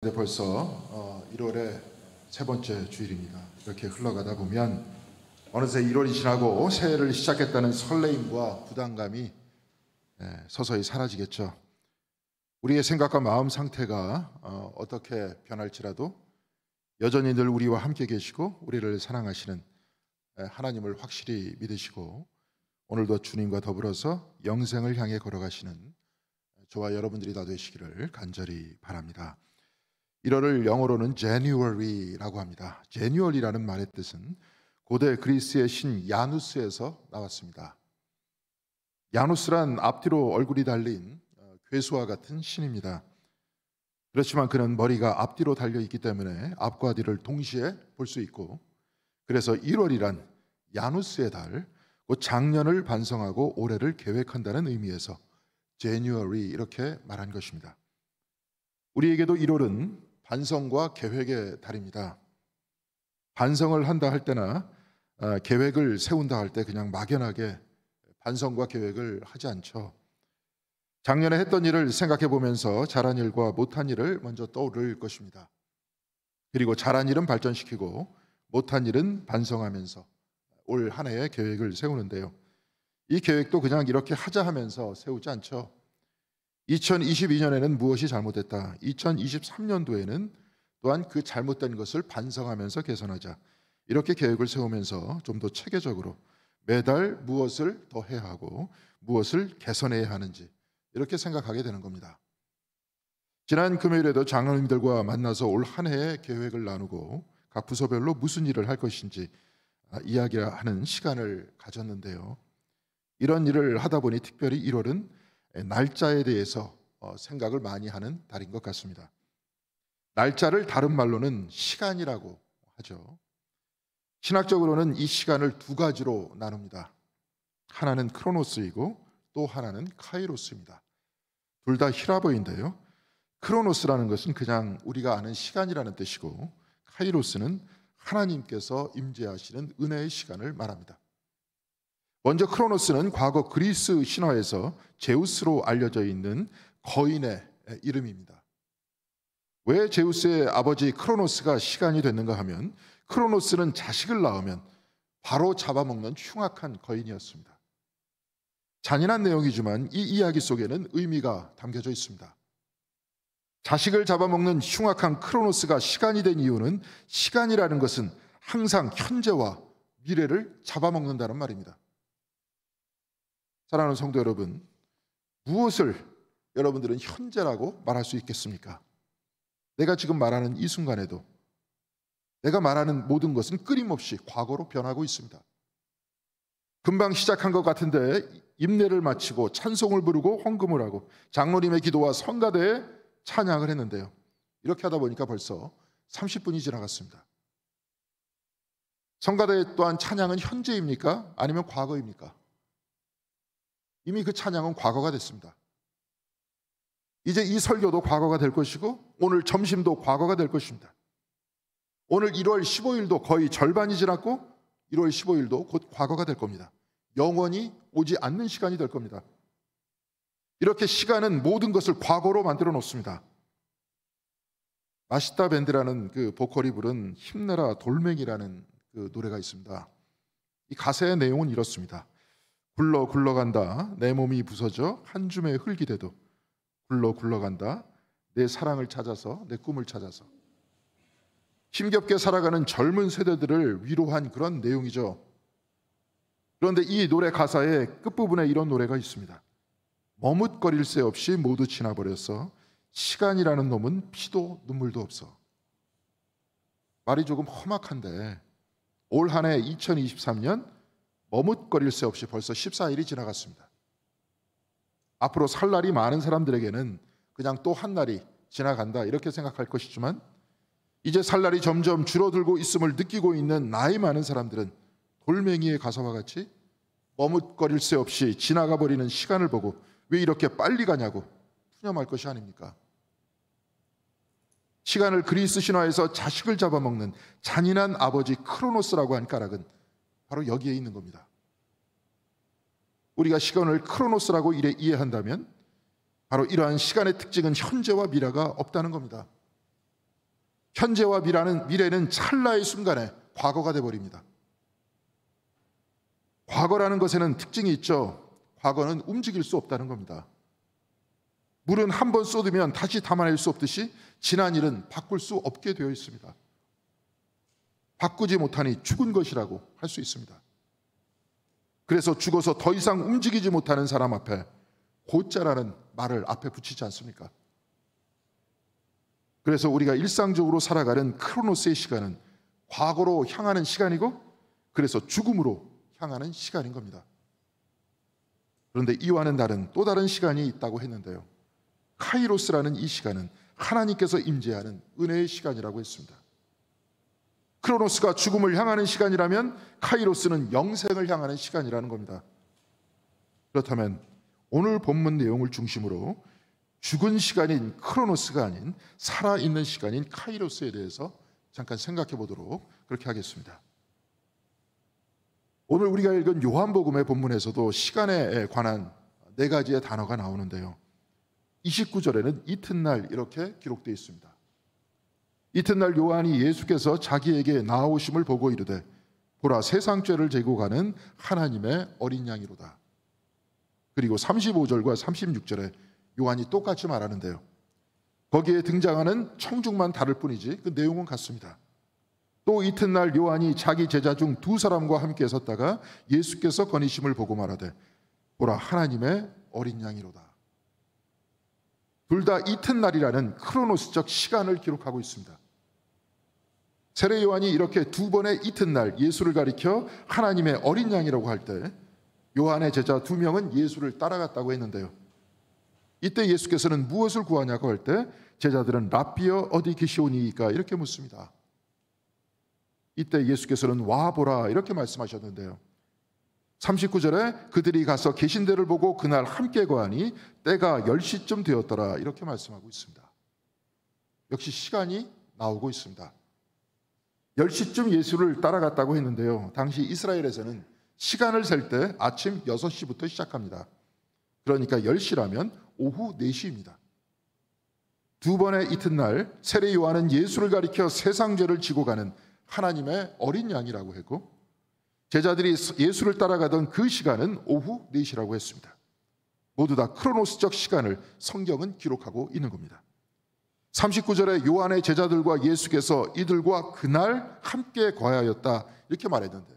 이제 벌써 1월의 세 번째 주일입니다. 이렇게 흘러가다 보면 어느새 1월이 지나고 새해를 시작했다는 설레임과 부담감이 서서히 사라지겠죠. 우리의 생각과 마음 상태가 어떻게 변할지라도 여전히 늘 우리와 함께 계시고 우리를 사랑하시는 하나님을 확실히 믿으시고 오늘도 주님과 더불어서 영생을 향해 걸어가시는 저와 여러분들이 다 되시기를 간절히 바랍니다. 1월을 영어로는 January라고 합니다. January라는 말의 뜻은 고대 그리스의 신 야누스에서 나왔습니다. 야누스란 앞뒤로 얼굴이 달린 괴수와 같은 신입니다. 그렇지만 그는 머리가 앞뒤로 달려 있기 때문에 앞과 뒤를 동시에 볼 수 있고, 그래서 1월이란 야누스의 달, 곧 작년을 반성하고 올해를 계획한다는 의미에서 January 이렇게 말한 것입니다. 우리에게도 1월은 반성과 계획의 달입니다. 반성을 한다 할 때나 계획을 세운다 할 때 그냥 막연하게 반성과 계획을 하지 않죠. 작년에 했던 일을 생각해 보면서 잘한 일과 못한 일을 먼저 떠오를 것입니다. 그리고 잘한 일은 발전시키고 못한 일은 반성하면서 올 한 해의 계획을 세우는데요. 이 계획도 그냥 이렇게 하자 하면서 세우지 않죠. 2022년에는 무엇이 잘못됐다. 2023년도에는 또한 그 잘못된 것을 반성하면서 개선하자. 이렇게 계획을 세우면서 좀 더 체계적으로 매달 무엇을 더 해야 하고 무엇을 개선해야 하는지 이렇게 생각하게 되는 겁니다. 지난 금요일에도 장로님들과 만나서 올 한 해의 계획을 나누고 각 부서별로 무슨 일을 할 것인지 이야기하는 시간을 가졌는데요. 이런 일을 하다 보니 특별히 1월은 날짜에 대해서 생각을 많이 하는 달인 것 같습니다. 날짜를 다른 말로는 시간이라고 하죠. 신학적으로는 이 시간을 두 가지로 나눕니다. 하나는 크로노스이고 또 하나는 카이로스입니다. 둘 다 히라보인데요. 크로노스라는 것은 그냥 우리가 아는 시간이라는 뜻이고, 카이로스는 하나님께서 임재하시는 은혜의 시간을 말합니다. 먼저 크로노스는 과거 그리스 신화에서 제우스로 알려져 있는 거인의 이름입니다. 왜 제우스의 아버지 크로노스가 시간이 됐는가 하면 크로노스는 자식을 낳으면 바로 잡아먹는 흉악한 거인이었습니다. 잔인한 내용이지만 이 이야기 속에는 의미가 담겨져 있습니다. 자식을 잡아먹는 흉악한 크로노스가 시간이 된 이유는 시간이라는 것은 항상 현재와 미래를 잡아먹는다는 말입니다. 사랑하는 성도 여러분, 무엇을 여러분들은 현재라고 말할 수 있겠습니까? 내가 지금 말하는 이 순간에도 내가 말하는 모든 것은 끊임없이 과거로 변하고 있습니다. 금방 시작한 것 같은데 임례를 마치고 찬송을 부르고 헌금을 하고 장로님의 기도와 성가대에 찬양을 했는데요. 이렇게 하다 보니까 벌써 30분이 지나갔습니다. 성가대 또한 찬양은 현재입니까? 아니면 과거입니까? 이미 그 찬양은 과거가 됐습니다. 이제 이 설교도 과거가 될 것이고 오늘 점심도 과거가 될 것입니다. 오늘 1월 15일도 거의 절반이 지났고 1월 15일도 곧 과거가 될 겁니다. 영원히 오지 않는 시간이 될 겁니다. 이렇게 시간은 모든 것을 과거로 만들어 놓습니다. 마시타 밴드라는 그 보컬이 부른 힘내라 돌멩이라는 그 노래가 있습니다. 이 가사의 내용은 이렇습니다. 굴러 굴러간다 내 몸이 부서져 한 줌의 흙이 돼도 굴러 굴러간다 내 사랑을 찾아서 내 꿈을 찾아서. 힘겹게 살아가는 젊은 세대들을 위로한 그런 내용이죠. 그런데 이 노래 가사의 끝부분에 이런 노래가 있습니다. 머뭇거릴 새 없이 모두 지나버렸어 시간이라는 놈은 피도 눈물도 없어. 말이 조금 험악한데 올 한 해 2023년 머뭇거릴 새 없이 벌써 14일이 지나갔습니다. 앞으로 살 날이 많은 사람들에게는 그냥 또 한 날이 지나간다 이렇게 생각할 것이지만 이제 살 날이 점점 줄어들고 있음을 느끼고 있는 나이 많은 사람들은 돌멩이의 가사와 같이 머뭇거릴 새 없이 지나가 버리는 시간을 보고 왜 이렇게 빨리 가냐고 푸념할 것이 아닙니까? 시간을 그리스 신화에서 자식을 잡아먹는 잔인한 아버지 크로노스라고 한 까닭은 바로 여기에 있는 겁니다. 우리가 시간을 크로노스라고 이해한다면 바로 이러한 시간의 특징은 현재와 미래가 없다는 겁니다. 현재와 미래는 찰나의 순간에 과거가 돼버립니다. 과거라는 것에는 특징이 있죠. 과거는 움직일 수 없다는 겁니다. 물은 한 번 쏟으면 다시 담아낼 수 없듯이 지난 일은 바꿀 수 없게 되어 있습니다. 바꾸지 못하니 죽은 것이라고 할 수 있습니다. 그래서 죽어서 더 이상 움직이지 못하는 사람 앞에 곧자라는 말을 앞에 붙이지 않습니까? 그래서 우리가 일상적으로 살아가는 크로노스의 시간은 과거로 향하는 시간이고, 그래서 죽음으로 향하는 시간인 겁니다. 그런데 이와는 다른 또 다른 시간이 있다고 했는데요. 카이로스라는 이 시간은 하나님께서 임재하는 은혜의 시간이라고 했습니다. 크로노스가 죽음을 향하는 시간이라면 카이로스는 영생을 향하는 시간이라는 겁니다. 그렇다면 오늘 본문 내용을 중심으로 죽은 시간인 크로노스가 아닌 살아있는 시간인 카이로스에 대해서 잠깐 생각해 보도록 그렇게 하겠습니다. 오늘 우리가 읽은 요한복음의 본문에서도 시간에 관한 4가지의 단어가 나오는데요. 29절에는 이튿날 이렇게 기록되어 있습니다. 이튿날 요한이 예수께서 자기에게 나아오심을 보고 이르되 보라 세상 죄를 지고 가는 하나님의 어린 양이로다. 그리고 35절과 36절에 요한이 똑같이 말하는데요. 거기에 등장하는 청중만 다를 뿐이지 그 내용은 같습니다. 또 이튿날 요한이 자기 제자 중 2사람과 함께 섰다가 예수께서 거니심을 보고 말하되 보라 하나님의 어린 양이로다. 둘 다 이튿날이라는 크로노스적 시간을 기록하고 있습니다. 세례 요한이 이렇게 2번의 이튿날 예수를 가리켜 하나님의 어린 양이라고 할 때 요한의 제자 2명은 예수를 따라갔다고 했는데요. 이때 예수께서는 무엇을 구하냐고 할 때 제자들은 랍비여 어디 계시오니이까 이렇게 묻습니다. 이때 예수께서는 와보라 이렇게 말씀하셨는데요. 39절에 그들이 가서 계신 데를 보고 그날 함께 거하니 때가 10시쯤 되었더라 이렇게 말씀하고 있습니다. 역시 시간이 나오고 있습니다. 10시쯤 예수를 따라갔다고 했는데요. 당시 이스라엘에서는 시간을 셀 때 아침 6시부터 시작합니다. 그러니까 10시라면 오후 4시입니다. 2번의 이튿날 세례 요한은 예수를 가리켜 세상 죄를 지고 가는 하나님의 어린 양이라고 했고, 제자들이 예수를 따라가던 그 시간은 오후 4시라고 했습니다. 모두 다 크로노스적 시간을 성경은 기록하고 있는 겁니다. 39절에 요한의 제자들과 예수께서 이들과 그날 함께 거하였다 이렇게 말했는데,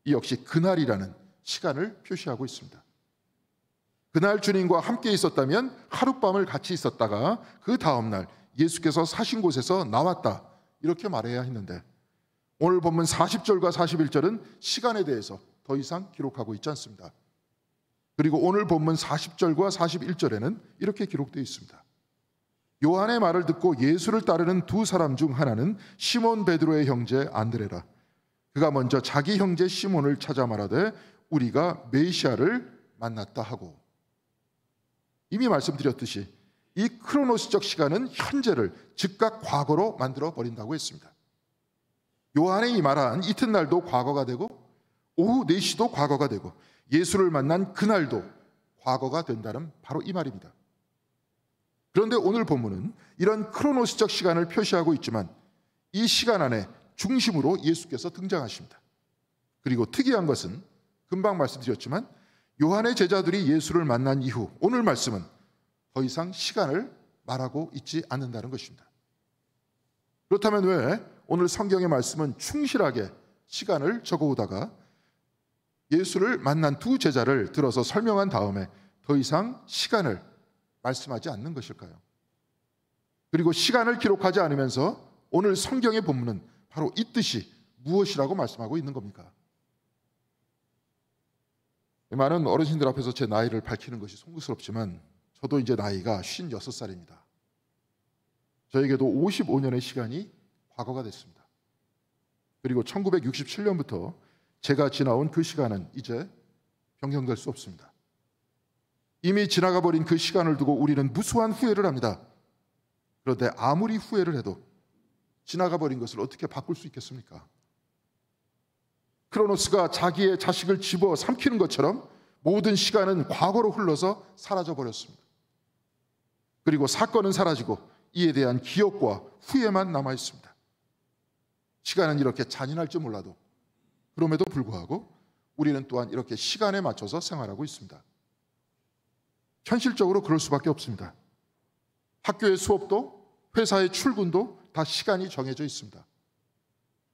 이 역시 그날이라는 시간을 표시하고 있습니다. 그날 주님과 함께 있었다면 하룻밤을 같이 있었다가 그 다음날 예수께서 사신 곳에서 나왔다 이렇게 말해야 했는데, 오늘 본문 40절과 41절은 시간에 대해서 더 이상 기록하고 있지 않습니다. 그리고 오늘 본문 40절과 41절에는 이렇게 기록되어 있습니다. 요한의 말을 듣고 예수를 따르는 2사람 중 하나는 시몬 베드로의 형제 안드레라. 그가 먼저 자기 형제 시몬을 찾아 말하되 우리가 메시아를 만났다 하고, 이미 말씀드렸듯이 이 크로노스적 시간은 현재를 즉각 과거로 만들어 버린다고 했습니다. 요한의 이 말한 이튿날도 과거가 되고 오후 4시도 과거가 되고 예수를 만난 그날도 과거가 된다는 바로 이 말입니다. 그런데 오늘 본문은 이런 크로노스적 시간을 표시하고 있지만 이 시간 안에 중심으로 예수께서 등장하십니다. 그리고 특이한 것은 금방 말씀드렸지만 요한의 제자들이 예수를 만난 이후 오늘 말씀은 더 이상 시간을 말하고 있지 않는다는 것입니다. 그렇다면 왜 오늘 성경의 말씀은 충실하게 시간을 적어오다가 예수를 만난 2 제자를 들어서 설명한 다음에 더 이상 시간을 말씀하지 않는 것일까요? 그리고 시간을 기록하지 않으면서 오늘 성경의 본문은 바로 이 뜻이 무엇이라고 말씀하고 있는 겁니까? 많은 어르신들 앞에서 제 나이를 밝히는 것이 송구스럽지만 저도 이제 나이가 56살입니다. 저에게도 55년의 시간이 과거가 됐습니다. 그리고 1967년부터 제가 지나온 그 시간은 이제 변경될 수 없습니다. 이미 지나가 버린 그 시간을 두고 우리는 무수한 후회를 합니다. 그런데 아무리 후회를 해도 지나가 버린 것을 어떻게 바꿀 수 있겠습니까? 크로노스가 자기의 자식을 집어 삼키는 것처럼 모든 시간은 과거로 흘러서 사라져 버렸습니다. 그리고 사건은 사라지고 이에 대한 기억과 후회만 남아 있습니다. 시간은 이렇게 잔인할지 몰라도 그럼에도 불구하고 우리는 또한 이렇게 시간에 맞춰서 생활하고 있습니다. 현실적으로 그럴 수밖에 없습니다. 학교의 수업도 회사의 출근도 다 시간이 정해져 있습니다.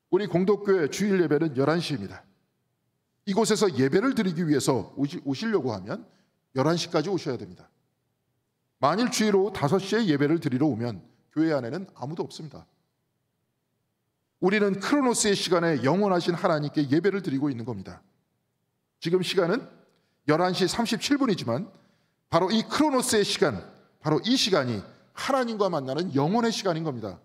우리 공덕교회 주일 예배는 11시입니다. 이곳에서 예배를 드리기 위해서 오시려고 하면 11시까지 오셔야 됩니다. 만일 주일 오후 5시에 예배를 드리러 오면 교회 안에는 아무도 없습니다. 우리는 크로노스의 시간에 영원하신 하나님께 예배를 드리고 있는 겁니다. 지금 시간은 11시 37분이지만 바로 이 크로노스의 시간, 바로 이 시간이 하나님과 만나는 영혼의 시간인 겁니다.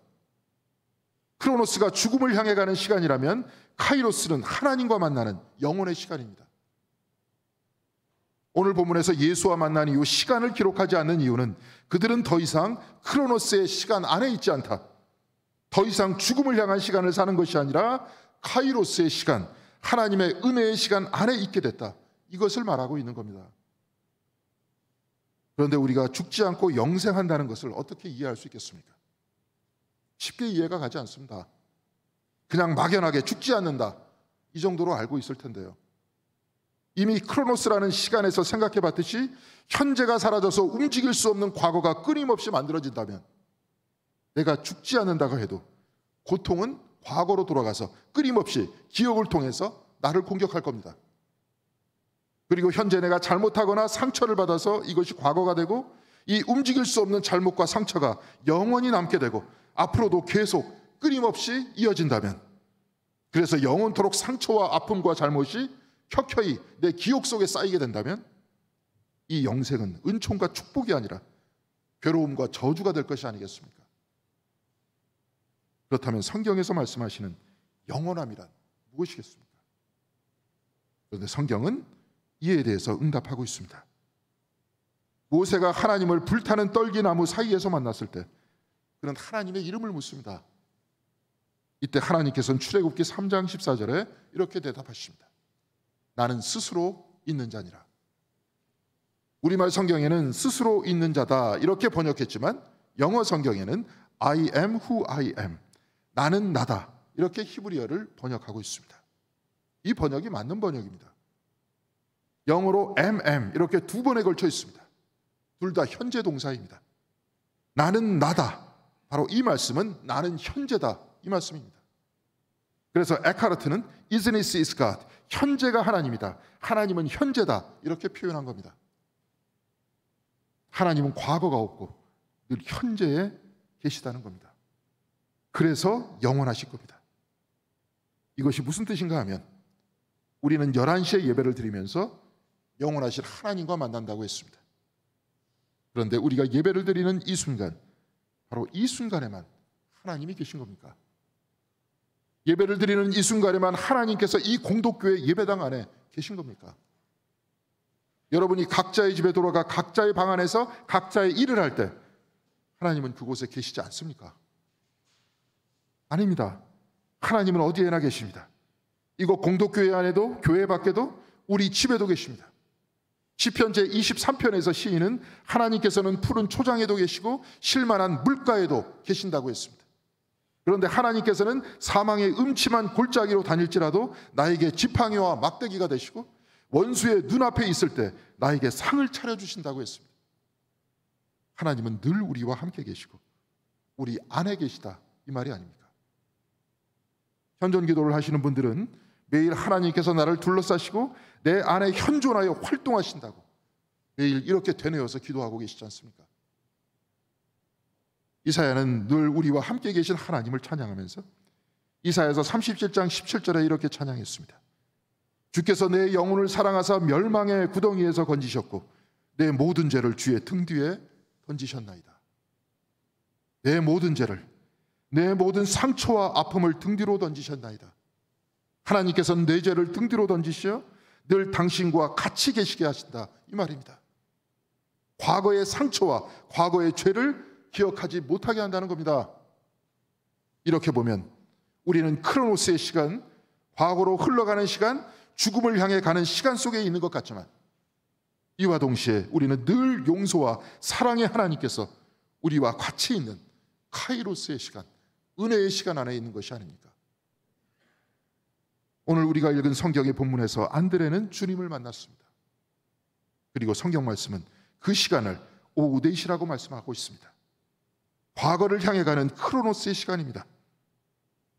크로노스가 죽음을 향해 가는 시간이라면 카이로스는 하나님과 만나는 영혼의 시간입니다. 오늘 본문에서 예수와 만난 이후 시간을 기록하지 않는 이유는 그들은 더 이상 크로노스의 시간 안에 있지 않다. 더 이상 죽음을 향한 시간을 사는 것이 아니라 카이로스의 시간, 하나님의 은혜의 시간 안에 있게 됐다. 이것을 말하고 있는 겁니다. 그런데 우리가 죽지 않고 영생한다는 것을 어떻게 이해할 수 있겠습니까? 쉽게 이해가 가지 않습니다. 그냥 막연하게 죽지 않는다, 이 정도로 알고 있을 텐데요. 이미 크로노스라는 시간에서 생각해 봤듯이 현재가 사라져서 움직일 수 없는 과거가 끊임없이 만들어진다면 내가 죽지 않는다고 해도 고통은 과거로 돌아가서 끊임없이 기억을 통해서 나를 공격할 겁니다. 그리고 현재 내가 잘못하거나 상처를 받아서 이것이 과거가 되고 이 움직일 수 없는 잘못과 상처가 영원히 남게 되고 앞으로도 계속 끊임없이 이어진다면, 그래서 영원토록 상처와 아픔과 잘못이 켜켜이 내 기억 속에 쌓이게 된다면 이 영생은 은총과 축복이 아니라 괴로움과 저주가 될 것이 아니겠습니까? 그렇다면 성경에서 말씀하시는 영원함이란 무엇이겠습니까? 그런데 성경은 이에 대해서 응답하고 있습니다. 모세가 하나님을 불타는 떨기나무 사이에서 만났을 때 그는 하나님의 이름을 묻습니다. 이때 하나님께서는 출애굽기 3장 14절에 이렇게 대답하십니다. 나는 스스로 있는 자니라. 우리말 성경에는 스스로 있는 자다 이렇게 번역했지만 영어 성경에는 I am who I am, 나는 나다, 이렇게 히브리어를 번역하고 있습니다. 이 번역이 맞는 번역입니다. 영어로 am 이렇게 두 번에 걸쳐 있습니다. 둘 다 현재 동사입니다. 나는 나다, 바로 이 말씀은 나는 현재다, 이 말씀입니다. 그래서 에카르트는 isn't is God, 현재가 하나님이다, 하나님은 현재다, 이렇게 표현한 겁니다. 하나님은 과거가 없고 늘 현재에 계시다는 겁니다. 그래서 영원하실 겁니다. 이것이 무슨 뜻인가 하면 우리는 11시에 예배를 드리면서 영원하실 하나님과 만난다고 했습니다. 그런데 우리가 예배를 드리는 이 순간, 바로 이 순간에만 하나님이 계신 겁니까? 예배를 드리는 이 순간에만 하나님께서 이 공덕교회 예배당 안에 계신 겁니까? 여러분이 각자의 집에 돌아가 각자의 방 안에서 각자의 일을 할 때 하나님은 그곳에 계시지 않습니까? 아닙니다. 하나님은 어디에나 계십니다. 이곳 공덕교회 안에도, 교회 밖에도, 우리 집에도 계십니다. 시편 제23편에서 시인은 하나님께서는 푸른 초장에도 계시고 실만한 물가에도 계신다고 했습니다. 그런데 하나님께서는 사망의 음침한 골짜기로 다닐지라도 나에게 지팡이와 막대기가 되시고 원수의 눈앞에 있을 때 나에게 상을 차려주신다고 했습니다. 하나님은 늘 우리와 함께 계시고 우리 안에 계시다, 이 말이 아닙니까? 현존기도를 하시는 분들은 매일 하나님께서 나를 둘러싸시고 내 안에 현존하여 활동하신다고 매일 이렇게 되뇌어서 기도하고 계시지 않습니까? 이사야는 늘 우리와 함께 계신 하나님을 찬양하면서 이사야서 37장 17절에 이렇게 찬양했습니다. 주께서 내 영혼을 사랑하사 멸망의 구덩이에서 건지셨고 내 모든 죄를 주의 등 뒤에 던지셨나이다. 내 모든 죄를, 내 모든 상처와 아픔을 등 뒤로 던지셨나이다. 하나님께서는 내 죄를 등 뒤로 던지시어 늘 당신과 같이 계시게 하신다, 이 말입니다. 과거의 상처와 과거의 죄를 기억하지 못하게 한다는 겁니다. 이렇게 보면 우리는 크로노스의 시간, 과거로 흘러가는 시간, 죽음을 향해 가는 시간 속에 있는 것 같지만 이와 동시에 우리는 늘 용서와 사랑의 하나님께서 우리와 같이 있는 카이로스의 시간, 은혜의 시간 안에 있는 것이 아닙니까? 오늘 우리가 읽은 성경의 본문에서 안드레는 주님을 만났습니다. 그리고 성경 말씀은 그 시간을 오후 4시라고 말씀하고 있습니다. 과거를 향해 가는 크로노스의 시간입니다.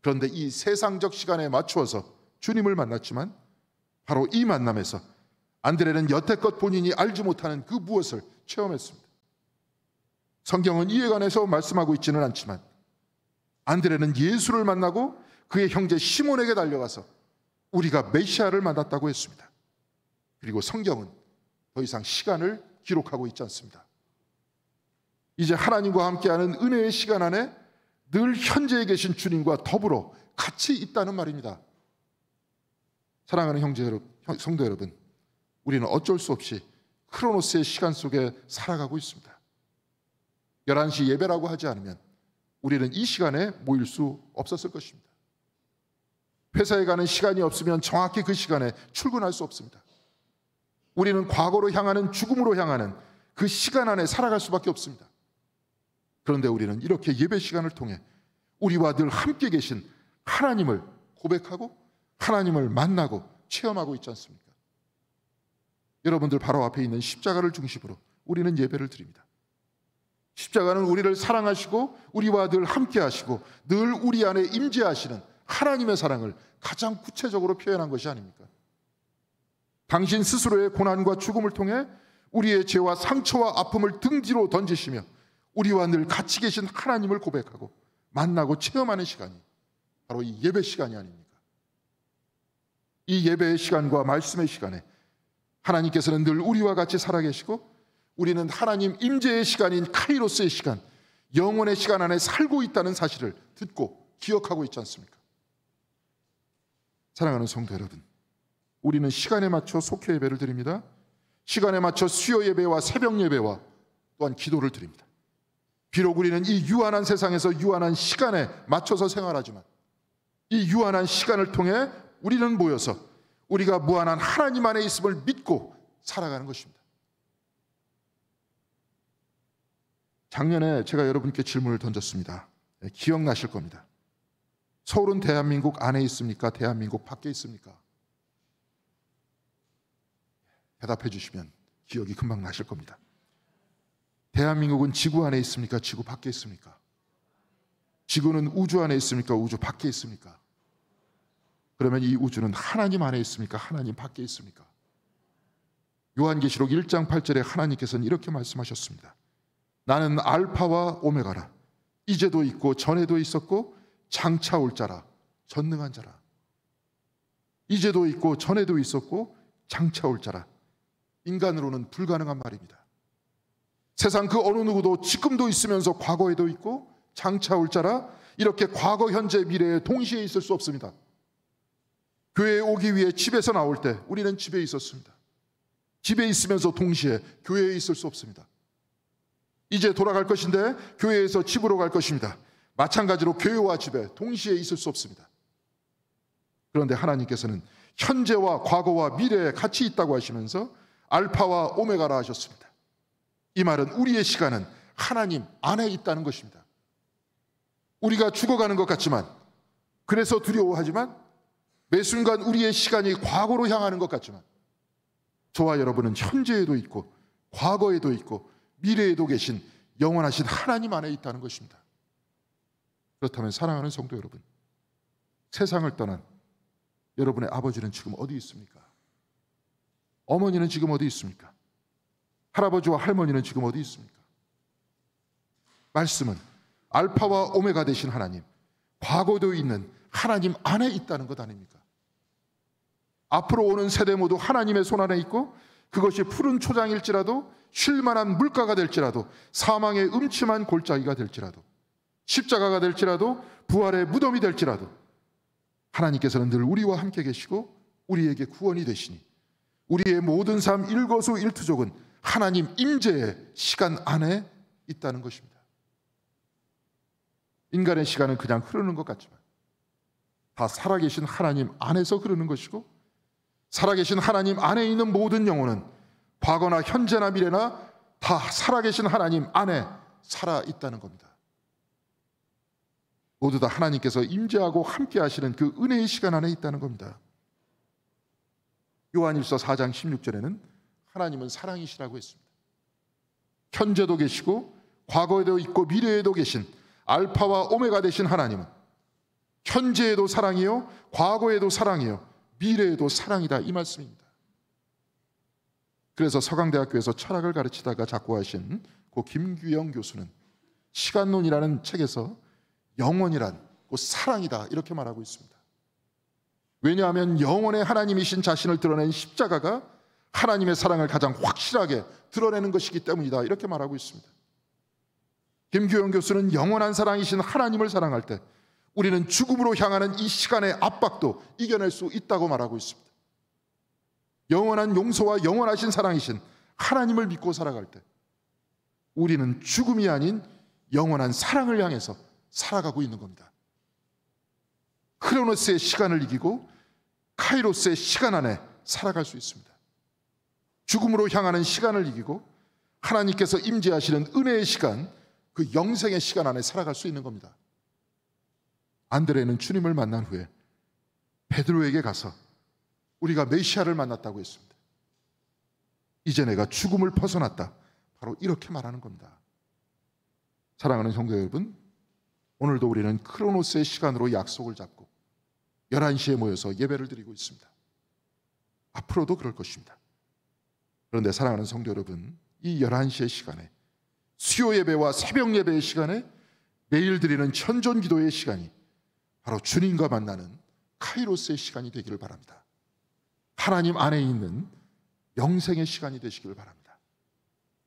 그런데 이 세상적 시간에 맞추어서 주님을 만났지만 바로 이 만남에서 안드레는 여태껏 본인이 알지 못하는 그 무엇을 체험했습니다. 성경은 이에 관해서 말씀하고 있지는 않지만 안드레는 예수를 만나고 그의 형제 시몬에게 달려가서 우리가 메시아를 만났다고 했습니다. 그리고 성경은 더 이상 시간을 기록하고 있지 않습니다. 이제 하나님과 함께하는 은혜의 시간 안에 늘 현재에 계신 주님과 더불어 같이 있다는 말입니다. 사랑하는 성도 여러분, 우리는 어쩔 수 없이 크로노스의 시간 속에 살아가고 있습니다. 11시 예배라고 하지 않으면 우리는 이 시간에 모일 수 없었을 것입니다. 회사에 가는 시간이 없으면 정확히 그 시간에 출근할 수 없습니다. 우리는 과거로 향하는, 죽음으로 향하는 그 시간 안에 살아갈 수밖에 없습니다. 그런데 우리는 이렇게 예배 시간을 통해 우리와 늘 함께 계신 하나님을 고백하고 하나님을 만나고 체험하고 있지 않습니까? 여러분들 바로 앞에 있는 십자가를 중심으로 우리는 예배를 드립니다. 십자가는 우리를 사랑하시고 우리와 늘 함께 하시고 늘 우리 안에 임재하시는 하나님의 사랑을 가장 구체적으로 표현한 것이 아닙니까? 당신 스스로의 고난과 죽음을 통해 우리의 죄와 상처와 아픔을 등 뒤로 던지시며 우리와 늘 같이 계신 하나님을 고백하고 만나고 체험하는 시간이 바로 이 예배 시간이 아닙니까? 이 예배의 시간과 말씀의 시간에 하나님께서는 늘 우리와 같이 살아계시고 우리는 하나님 임재의 시간인 카이로스의 시간, 영원의 시간 안에 살고 있다는 사실을 듣고 기억하고 있지 않습니까? 사랑하는 성도 여러분, 우리는 시간에 맞춰 속회 예배를 드립니다. 시간에 맞춰 수요 예배와 새벽 예배와 또한 기도를 드립니다. 비록 우리는 이 유한한 세상에서 유한한 시간에 맞춰서 생활하지만 이 유한한 시간을 통해 우리는 모여서 우리가 무한한 하나님 안에 있음을 믿고 살아가는 것입니다. 작년에 제가 여러분께 질문을 던졌습니다. 기억나실 겁니다. 서울은 대한민국 안에 있습니까? 대한민국 밖에 있습니까? 대답해 주시면 기억이 금방 나실 겁니다. 대한민국은 지구 안에 있습니까? 지구 밖에 있습니까? 지구는 우주 안에 있습니까? 우주 밖에 있습니까? 그러면 이 우주는 하나님 안에 있습니까? 하나님 밖에 있습니까? 요한계시록 1장 8절에 하나님께서는 이렇게 말씀하셨습니다. 나는 알파와 오메가라. 이제도 있고 전에도 있었고 장차 올 자라. 전능한 자라. 이제도 있고 전에도 있었고 장차 올 자라. 인간으로는 불가능한 말입니다. 세상 그 어느 누구도 지금도 있으면서 과거에도 있고 장차 올 자라. 이렇게 과거, 현재, 미래에 동시에 있을 수 없습니다. 교회에 오기 위해 집에서 나올 때 우리는 집에 있었습니다. 집에 있으면서 동시에 교회에 있을 수 없습니다. 이제 돌아갈 것인데 교회에서 집으로 갈 것입니다. 마찬가지로 교회와 집에 동시에 있을 수 없습니다. 그런데 하나님께서는 현재와 과거와 미래에 같이 있다고 하시면서 알파와 오메가라 하셨습니다. 이 말은 우리의 시간은 하나님 안에 있다는 것입니다. 우리가 죽어가는 것 같지만, 그래서 두려워하지만, 매 순간 우리의 시간이 과거로 향하는 것 같지만 저와 여러분은 현재에도 있고 과거에도 있고 미래에도 계신 영원하신 하나님 안에 있다는 것입니다. 그렇다면 사랑하는 성도 여러분, 세상을 떠난 여러분의 아버지는 지금 어디 있습니까? 어머니는 지금 어디 있습니까? 할아버지와 할머니는 지금 어디 있습니까? 말씀은 알파와 오메가 되신 하나님, 과거도 있는 하나님 안에 있다는 것 아닙니까? 앞으로 오는 세대 모두 하나님의 손 안에 있고 그것이 푸른 초장일지라도 쉴만한 물가가 될지라도 사망의 음침한 골짜기가 될지라도 십자가가 될지라도 부활의 무덤이 될지라도 하나님께서는 늘 우리와 함께 계시고 우리에게 구원이 되시니 우리의 모든 삶 일거수일투족은 하나님 임재의 시간 안에 있다는 것입니다. 인간의 시간은 그냥 흐르는 것 같지만 다 살아계신 하나님 안에서 흐르는 것이고 살아계신 하나님 안에 있는 모든 영혼은 과거나 현재나 미래나 다 살아계신 하나님 안에 살아있다는 겁니다. 모두 다 하나님께서 임재하고 함께 하시는 그 은혜의 시간 안에 있다는 겁니다. 요한일서 4장 16절에는 하나님은 사랑이시라고 했습니다. 현재도 계시고 과거에도 있고 미래에도 계신 알파와 오메가 되신 하나님은 현재에도 사랑이요, 과거에도 사랑이요, 미래에도 사랑이다, 이 말씀입니다. 그래서 서강대학교에서 철학을 가르치다가 작고하신 고 김규영 교수는 시간론이라는 책에서 영원이란 곧 사랑이다, 이렇게 말하고 있습니다. 왜냐하면 영원의 하나님이신 자신을 드러낸 십자가가 하나님의 사랑을 가장 확실하게 드러내는 것이기 때문이다, 이렇게 말하고 있습니다. 김규영 교수는 영원한 사랑이신 하나님을 사랑할 때 우리는 죽음으로 향하는 이 시간의 압박도 이겨낼 수 있다고 말하고 있습니다. 영원한 용서와 영원하신 사랑이신 하나님을 믿고 살아갈 때 우리는 죽음이 아닌 영원한 사랑을 향해서 살아가고 있는 겁니다. 크로노스의 시간을 이기고 카이로스의 시간 안에 살아갈 수 있습니다. 죽음으로 향하는 시간을 이기고 하나님께서 임재하시는 은혜의 시간, 그 영생의 시간 안에 살아갈 수 있는 겁니다. 안드레는 주님을 만난 후에 베드로에게 가서 우리가 메시아를 만났다고 했습니다. 이제 내가 죽음을 벗어났다, 바로 이렇게 말하는 겁니다. 사랑하는 성도 여러분, 오늘도 우리는 크로노스의 시간으로 약속을 잡고 11시에 모여서 예배를 드리고 있습니다. 앞으로도 그럴 것입니다. 그런데 사랑하는 성도 여러분, 이 11시의 시간에, 수요 예배와 새벽 예배의 시간에 매일 드리는 현존 기도의 시간이 바로 주님과 만나는 카이로스의 시간이 되기를 바랍니다. 하나님 안에 있는 영생의 시간이 되시기를 바랍니다.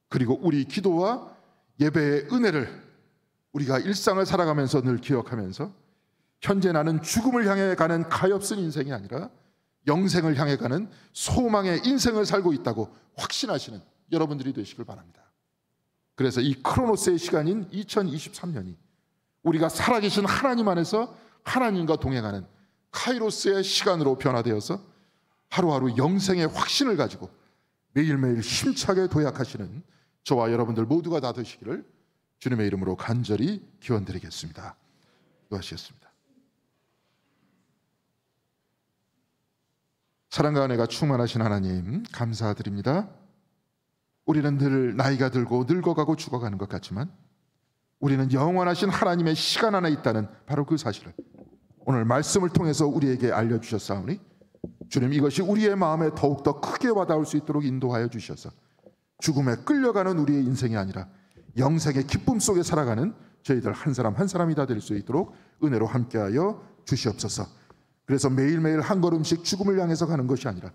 그리고 우리 기도와 예배의 은혜를 우리가 일상을 살아가면서 늘 기억하면서 현재 나는 죽음을 향해 가는 가엾은 인생이 아니라 영생을 향해 가는 소망의 인생을 살고 있다고 확신하시는 여러분들이 되시길 바랍니다. 그래서 이 크로노스의 시간인 2023년이 우리가 살아계신 하나님 안에서 하나님과 동행하는 카이로스의 시간으로 변화되어서 하루하루 영생의 확신을 가지고 매일매일 힘차게 도약하시는 저와 여러분들 모두가 다 되시기를 주님의 이름으로 간절히 기원드리겠습니다. 기도하시겠습니다. 사랑과 은혜가 충만하신 하나님, 감사드립니다. 우리는 늘 나이가 들고 늙어가고 죽어가는 것 같지만 우리는 영원하신 하나님의 시간 안에 있다는 바로 그 사실을 오늘 말씀을 통해서 우리에게 알려주셨사오니 주님, 이것이 우리의 마음에 더욱더 크게 와닿을 수 있도록 인도하여 주셔서 죽음에 끌려가는 우리의 인생이 아니라 영생의 기쁨 속에 살아가는 저희들 한 사람 한 사람이 다 될 수 있도록 은혜로 함께하여 주시옵소서. 그래서 매일매일 한 걸음씩 죽음을 향해서 가는 것이 아니라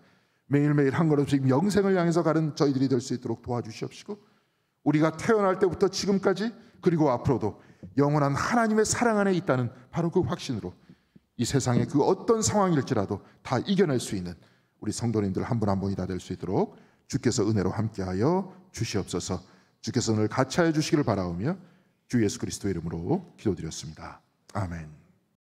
매일매일 한 걸음씩 영생을 향해서 가는 저희들이 될 수 있도록 도와주시옵시고, 우리가 태어날 때부터 지금까지 그리고 앞으로도 영원한 하나님의 사랑 안에 있다는 바로 그 확신으로 이 세상의 그 어떤 상황일지라도 다 이겨낼 수 있는 우리 성도님들 한 분 한 분이 다 될 수 있도록 주께서 은혜로 함께하여 주시옵소서. 주께서 오늘 같이 하여 주시기를 바라오며 주 예수 그리스도의 이름으로 기도드렸습니다. 아멘.